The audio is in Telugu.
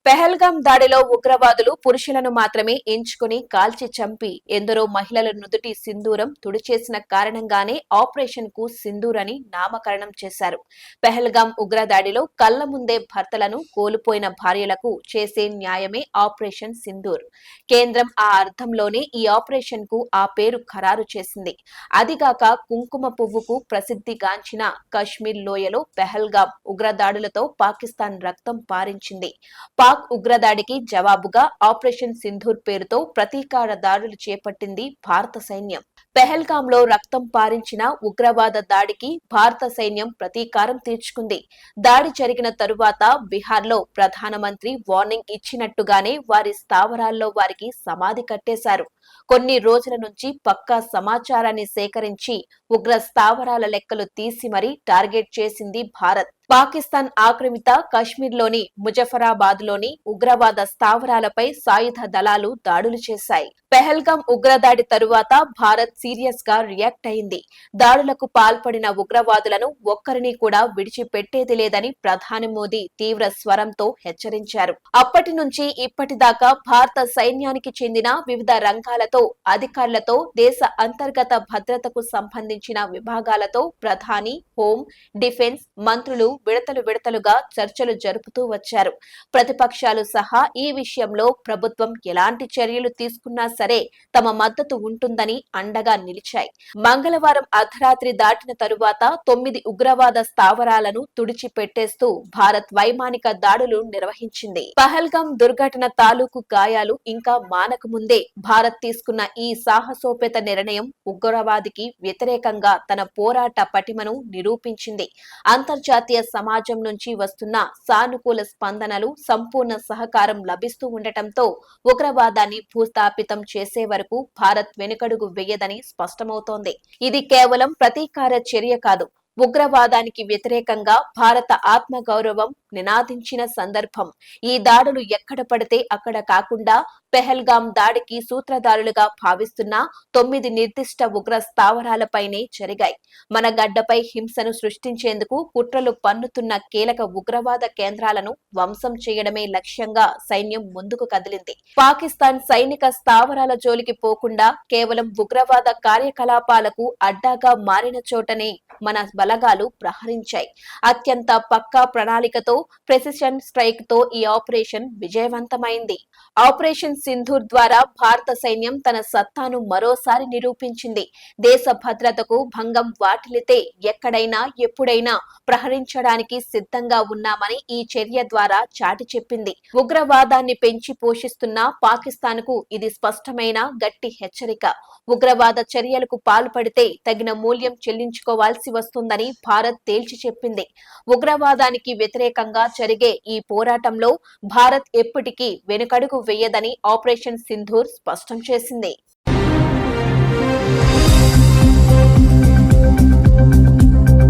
పెహల్గాం దాడిలో ఉగ్రవాదులు పురుషులను మాత్రమే ఎంచుకుని కాల్చి చంపి ఎందరో మహిళల నుదుటి సింధూరం తుడిచేసిన కారణంగానే ఆపరేషన్ కు సింధూర్ అని నామకరణం చేశారు. పెహల్గాం ఉగ్రదాడిలో కళ్ల ముందే భర్తలను కోల్పోయిన భార్యలకు చేసే న్యాయమే ఆపరేషన్ సింధూర్. కేంద్రం ఆ అర్థంలోనే ఈ ఆపరేషన్ కు ఆ పేరు ఖరారు చేసింది. అదిగాక కుంకుమ పువ్వుకు ప్రసిద్ధిగాంచిన కశ్మీర్ లోయలో పెహల్గాం ఉగ్రదాడులతో పాకిస్తాన్ రక్తం పారించింది. పాక్ ఉగ్రదాడికి జవాబుగా ఆపరేషన్ సింధూర్ పేరుతో ప్రతీకార దాడులు చేపట్టింది భారత సైన్యం. పెహల్గాంలో రక్తం పారించిన ఉగ్రవాద దాడికి భారత సైన్యం ప్రతీకారం తీర్చుకుంది. దాడి జరిగిన తరువాత బీహార్లో ప్రధానమంత్రి వార్నింగ్ ఇచ్చినట్టుగానే వారి స్థావరాల్లో వారికి సమాధి కట్టేశారు. కొన్ని రోజుల నుంచి పక్కా సమాచారాన్ని సేకరించి ఉగ్ర స్థావరాల లెక్కలు తీసి మరీ టార్గెట్ చేసింది భారత్. పాకిస్తాన్ ఆక్రమిత కశ్మీర్లోని ముజఫరాబాద్లోని ఉగ్రవాద స్థావరాలపై సాయుధ దళాలు దాడులు చేశాయి. పెహల్గాం ఉగ్రదాడి తరువాత భారత్ సీరియస్ గా రియాక్ట్ అయింది. దాడులకు పాల్పడిన ఉగ్రవాదులను ఒక్కరిని కూడా విడిచిపెట్టేది లేదని ప్రధాని మోదీ తీవ్ర స్వరంతో హెచ్చరించారు. అప్పటి నుంచి ఇప్పటిదాకా భారత సైన్యానికి చెందిన వివిధ రంగాలతో అధికారులతో దేశ అంతర్గత భద్రతకు సంబంధించిన విభాగాలతో ప్రధాని, హోం, డిఫెన్స్ మంత్రులు విడతలుగా చర్చలు జరుపుతూ వచ్చారు. ప్రతిపక్షాలు సహా ఈ విషయంలో ప్రభుత్వం ఎలాంటి చర్యలు తీసుకున్నా సరే తమ మద్దతు ఉంటుందని అండగా నిలిచాయి. మంగళవారం అర్ధరాత్రి దాటిన తరువాత 9 ఉగ్రవాద స్థావరాలను తుడిచిపెట్టేస్తూ భారత్ వైమానిక దాడులు నిర్వహించింది. పహల్గాం దుర్ఘటన తాలూకు గాయాలు ఇంకా మానకముందే భారత్ తీసుకున్న ఈ సాహసోపేత నిర్ణయం ఉగ్రవాదికి వ్యతిరేకంగా తన పోరాట పటిమను నిరూపించింది. అంతర్జాతీయ సమాజం నుంచి వస్తున్న సానుకూల స్పందనలు, సంపూర్ణ సహకారం లభిస్తూ ఉండటంతో ఉగ్రవాదాన్ని భూస్థాపితం చేసే వరకు భారత్ వెనుకడుగు వేయదని స్పష్టమవుతోంది. ఇది కేవలం ప్రతీకార చర్య కాదు, ఉగ్రవాదానికి వ్యతిరేకంగా భారత ఆత్మగౌరవం నినాదించిన సందర్భం. ఈ దాడులు ఎక్కడ పడితే అక్కడ కాకుండా పెహల్గాం దాడికి సూత్రధారులుగా భావిస్తున్న 9 నిర్దిష్ట ఉగ్ర స్థావరాలపైనే జరిగాయి. మన గడ్డపై హింసను సృష్టించేందుకు కుట్రలు పన్నుతున్న కీలక ఉగ్రవాద కేంద్రాలను ధ్వంసం చేయడమే లక్ష్యంగా సైన్యం ముందుకు కదిలింది. పాకిస్తాన్ సైనిక స్థావరాల జోలికి పోకుండా కేవలం ఉగ్రవాద కార్యకలాపాలకు అడ్డాగా మారిన చోటనే మన బలగాలు ప్రహరించాయి. అత్యంత పక్కా ప్రణాళికతో, ప్రెసిషన్ స్ట్రైక్ తో ఈ ఆపరేషన్ విజయవంతమైంది. ఆపరేషన్ సింధూర్ ద్వారా భారత సైన్యం తన సత్తాను మరోసారి నిరూపించింది. దేశ భద్రతకు భంగం వాటిల్లితే ఎక్కడైనా ఎప్పుడైనా ప్రహరించడానికి సిద్ధంగా ఉన్నామని ఈ చర్య ద్వారా చాటి చెప్పింది. ఉగ్రవాదాన్ని పెంచి పోషిస్తున్న పాకిస్తాన్ కు ఇది స్పష్టమైన గట్టి హెచ్చరిక. ఉగ్రవాద చర్యలకు పాల్పడితే తగిన మూల్యం చెల్లించుకోవాల్సి వస్తుందని భారత్ తేల్చి చెప్పింది. ఉగ్రవాదానికి వ్యతిరేకంగా జరిగే ఈ పోరాటంలో భారత్ ఎప్పటికీ వెనుకడుగు వేయదని ఆపరేషన్ సింధూర్ స్పష్టం చేసింది.